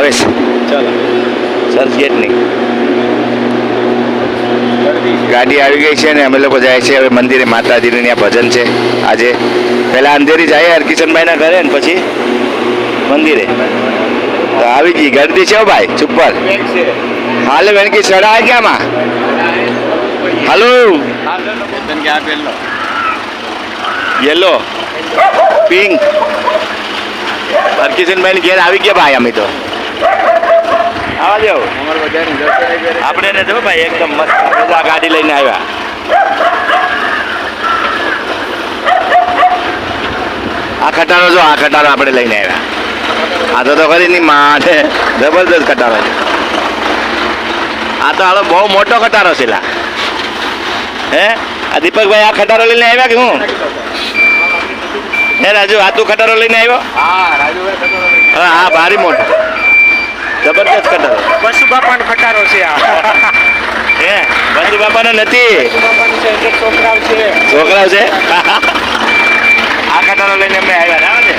આવે છે ચાલો ચર્ચ ગેટની ગાડી આવી ગઈ છે ને અમે લોકો જાય છે હવે મંદિરે. માતાજીનું ત્યાં ભજન છે આજે. પહેલા અંધેરી જાય હરકિશનભાઈના ઘરે ને પછી મંદિરે. તો આવી ગઈ ગરદી છે ભાઈ સુપર. હાલે વેણકી સડા ક્યાંમાં હાલો યેલો પિંક હરકિશનભાઈ ની ઘેર આવી ગયા ભાઈ. અમે તો આવા દેવ આપણે ને જો ભાઈ એકદમ મસ્ત બધા ગાડી લઈને આવ્યા. આ ખટારો જો આ ખટારો આપણે લઈને આવ્યા. આ તો ખરી ની માથે જબરદસ્ત ખટારો છે. આ તો હાલો બહુ મોટો ખટારો છે લા. હે આ દીપકભાઈ આ ખટારો લઈને આવ્યા કે હું હે રાજુ આ તું ખટારો લઈને આવ્યો? હા હા ભારી મોટો જબરદસ્ત ખટારો. બસુ બાપાનો ખટારો છે આ. હે બસુ બાપાનો નથી છોકરાઓ છે. છોકરાઓ છે. આ ખટારો લઈને અમે આવ્યા ના છે.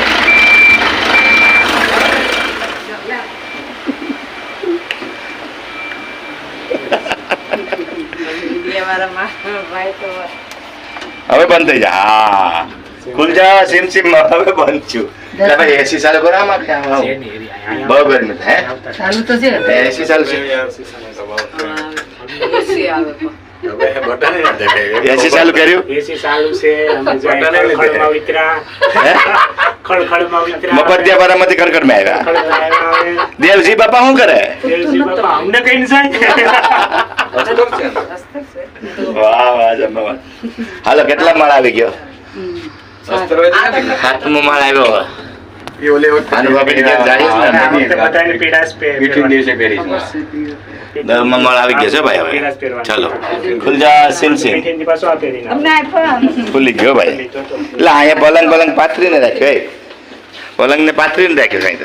હવે બંધ થઈ જા. હા ખુલ જા સિમ સિમ હવે બંધ છું. એટલે ભાઈ એસી ચાલુ કરો આમાં બહુ ગરમી હે ચાલુ તો છે એસી ચાલુ છે. એસી ચાલુ કર્યું એસી ચાલુ છે. અમે ખળખળમાં વિતરા ખળખળમાં વિતરા મફતિયા બારામાંથી કડકડ માં આવ્યા. દેવજી બાપા શું કરે? દેવજી બાપા અમને કઈ જાય. વાહ વાહ જમવા. હાલો કેટલા માળ આવી ગયો? સાતમો માળ આવ્યો. દસમા માળ આવી ગયો છે ભાઈ. હવે ચાલો ખુલ જા સિમ સિમ. ખુલી ગયો ભાઈ. એટલે અહીંયા પલંગ પલંગ પાથરીને રાખ્યો. પલંગ ને પાથરીને રાખ્યો સાહેબ.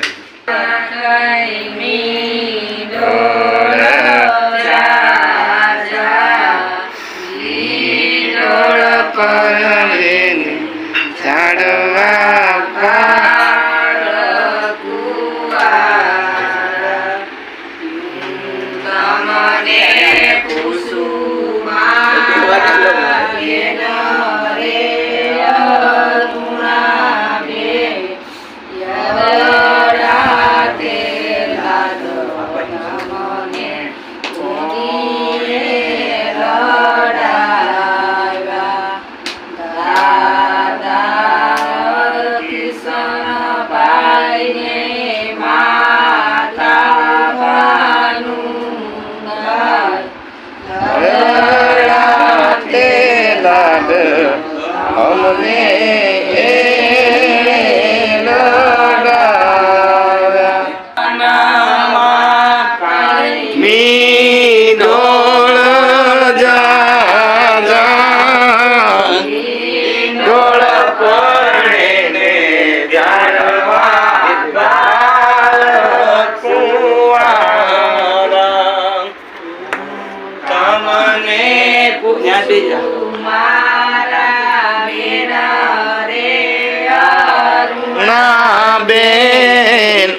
બેન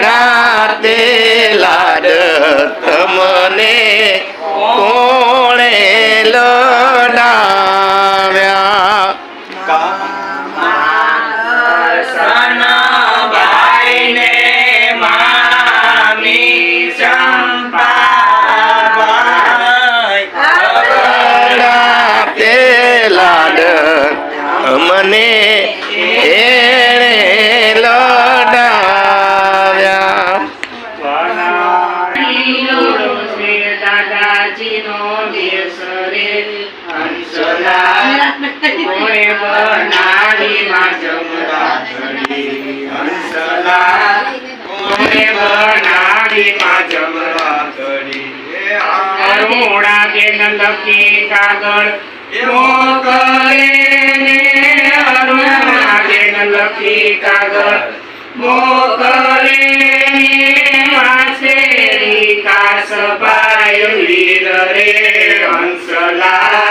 રાતે લાડ તમને કોણે લડાવ્યા. મને એણે લડાવ્યા. દાદાજીનો દેશ રે હંસલા કોણે બનાવી માં જમવા ઘડી. હંસલા કોણે બનાવી માં જમવા ઘડી. અરુણા બેન લખી કાગળ મોકલે ને અરુણા બેન લખી કાગળ મોકલે માસેરી કાસ પાયલી રે હંસલા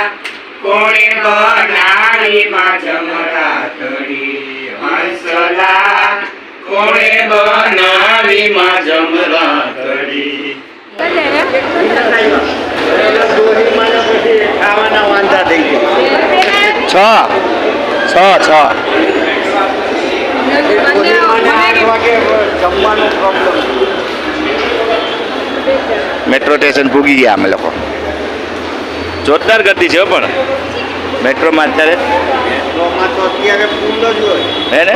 કોણે બનાવી માં જમરા તળી. હંસલા કોણે બનાવી માં જમરા કરી ખાવાના વાંધા થઈ ગયા. છ જમવાનો પ્રોબ્લેમ. મેટ્રો સ્ટેશન પૂગી ગયા અમે લોકો. જોરદાર ગતિ છે હો પણ મેટ્રોમાં અત્યારે મેટ્રોમાં તો અત્યારે ફૂલ જ હોય. હે ને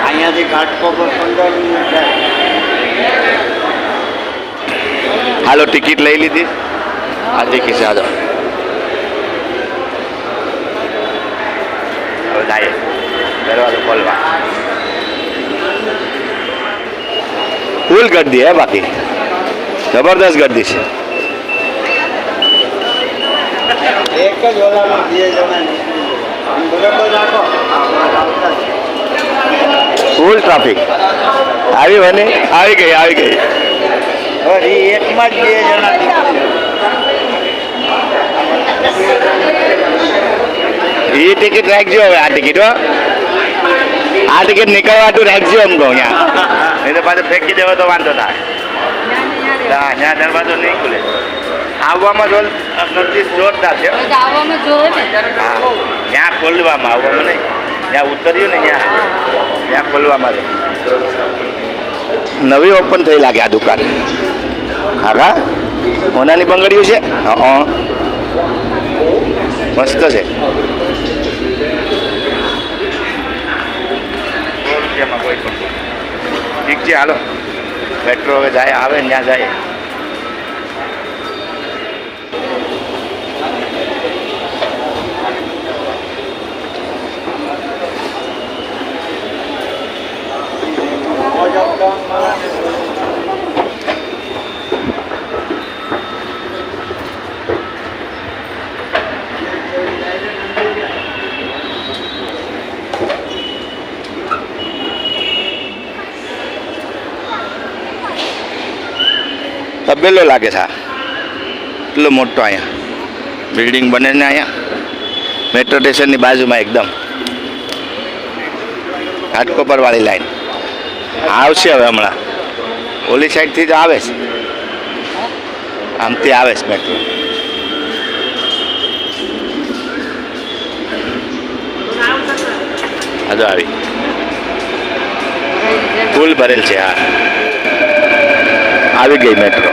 અહીંયાથી ઘાટકોપર 15 મિનિટ થાય. હાલો ટિકિટ લઈ લીધી. આ ટિકિટ છે આજો. હવે જાય દરવાજો ખોલવા. ફૂલ ગર્દી હે બાકી જબરદસ્ત ગર્દી છે. એક જ ઓલામાં 2 જણા બરાબર રાખો. ફૂલ ટ્રાફિક આવી બની આવી ગઈ હવે એકમાં જ 2 જણા એ ટિકિટ રાખજો હવે. આ ટિકિટ હો આ ટિકિટ નીકળવાતું રાખજો એમ કહું ત્યાં નહીં તો પાછું ફેંકી દેવો તો વાંધો થાય. હા ત્યાં દરવાજો નહીં ખુલે. આવવામાં ગર્દી જોરદાર છે. હા ત્યાં ખોલવામાં આવવામાં નહીં. ત્યાં ઉતર્યું ને ત્યાં ખોલવામાં નવી ઓપન થઈ લાગે આ દુકાન. હા હોનાની બંગડીઓ છે. હા મસ્ત છે. ઠીક છે હાલો મેટ્રો હવે જાય આવે ને ત્યાં જાય. તબેલો લાગે છે. એટલો મોટો અહીંયા બિલ્ડિંગ બને ને અહીંયા મેટ્રો સ્ટેશનની બાજુમાં એકદમ ઘાટકોપર વાળી લાઈન આવશે હવે હમણાં. ઓલી સાઈડથી જ આવે છે. આમથી આવે છે મેટ્રો. હજુ આવી ફૂલ ભરેલ છે. હા આવી ગઈ મેટ્રો.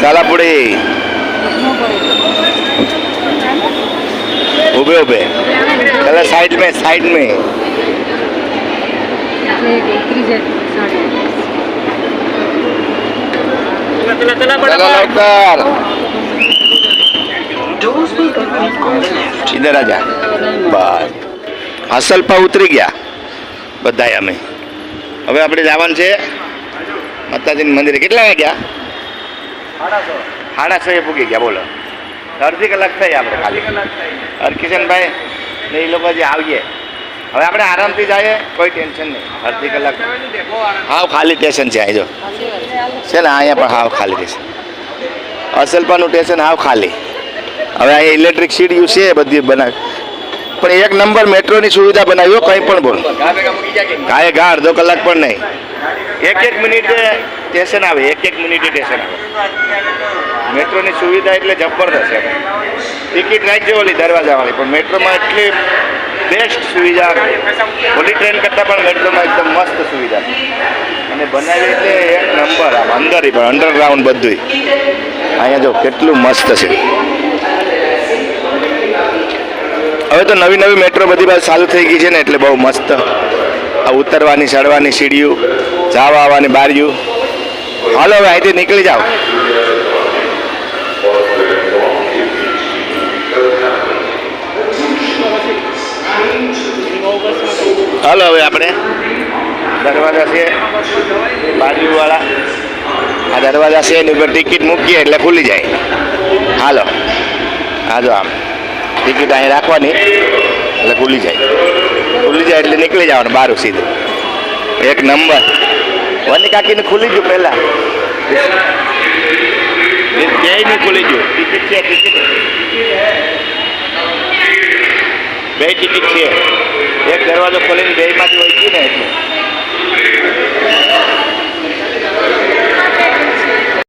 ચાલાપુડી ઉભे चलो साइड में चलो लवकर इधर आ जा बस હસલપા ઉતરી ગયા બધાય અમે. હવે આપણે જવાનું છે માતાજીના મંદિરે. કેટલા વાગ્યા? 6:30 પૂગી ગયા. બોલો અડધી કલાક થઈ આપણે ખાલી. હરકિશનભાઈ ને એ લોકો જે આવીએ હવે આપણે આરામથી જઈએ કોઈ ટેન્શન નહીં. અડધી કલાક હાવ ખાલી સ્ટેશન છે. અહીં જો છે ને અહીંયા પણ હાવ ખાલી સ્ટેશન. અસલપાનું સ્ટેશન હાવ ખાલી. હવે અહીંયા ઇલેક્ટ્રિક સીડીયું છે બધી બનાવી પણ એક નંબર મેટ્રોની સુવિધા બનાવ્યો. કંઈ પણ બોલ ગાય ઘા અડધો કલાક પણ નહીં. એક મિનિટે સ્ટેશન આવે. એક મિનિટે સ્ટેશન આવે. મેટ્રોની સુવિધા એટલે જબરદસ્ત છે. ટિકિટ રાખજો ઓલી દરવાજાવાળી પણ મેટ્રોમાં એટલી બેસ્ટ સુવિધા. ઓલી ટ્રેન કરતાં પણ મેટ્રોમાં એકદમ મસ્ત સુવિધા અને બનાવી એટલે એક નંબર. આમ અંદર પણ અંડરગ્રાઉન્ડ બધું અહીંયા જો કેટલું મસ્ત છે. હવે તો નવી નવી મેટ્રો બધી બાજુ ચાલુ થઈ ગઈ છે ને એટલે બહુ મસ્ત. આ ઉતરવાની ચડવાની સીડીયું, જવા આવવાની બારીયું. હાલો હવે અહીંથી નીકળી જાઓ. હાલો હવે આપણે દરવાજા છે બાજુવાળા. આ દરવાજા છે એની ઉપર ટિકિટ મૂકીએ એટલે ખુલી જાય. હાલો હા જો આમ ટિકિટ અહીં રાખવાની એટલે ખુલી જાય એટલે નીકળી જવાનું બારું સીધું. એક નંબર. વની કાકીને ખુલી ગયું પહેલાં. બે નું ખુલી ગયું. ટિકિટ છે, ટિકિટ બે ટિકિટ છે. એક દરવાજો ખોલીને બે માંથી વહી ગયું ને એટલે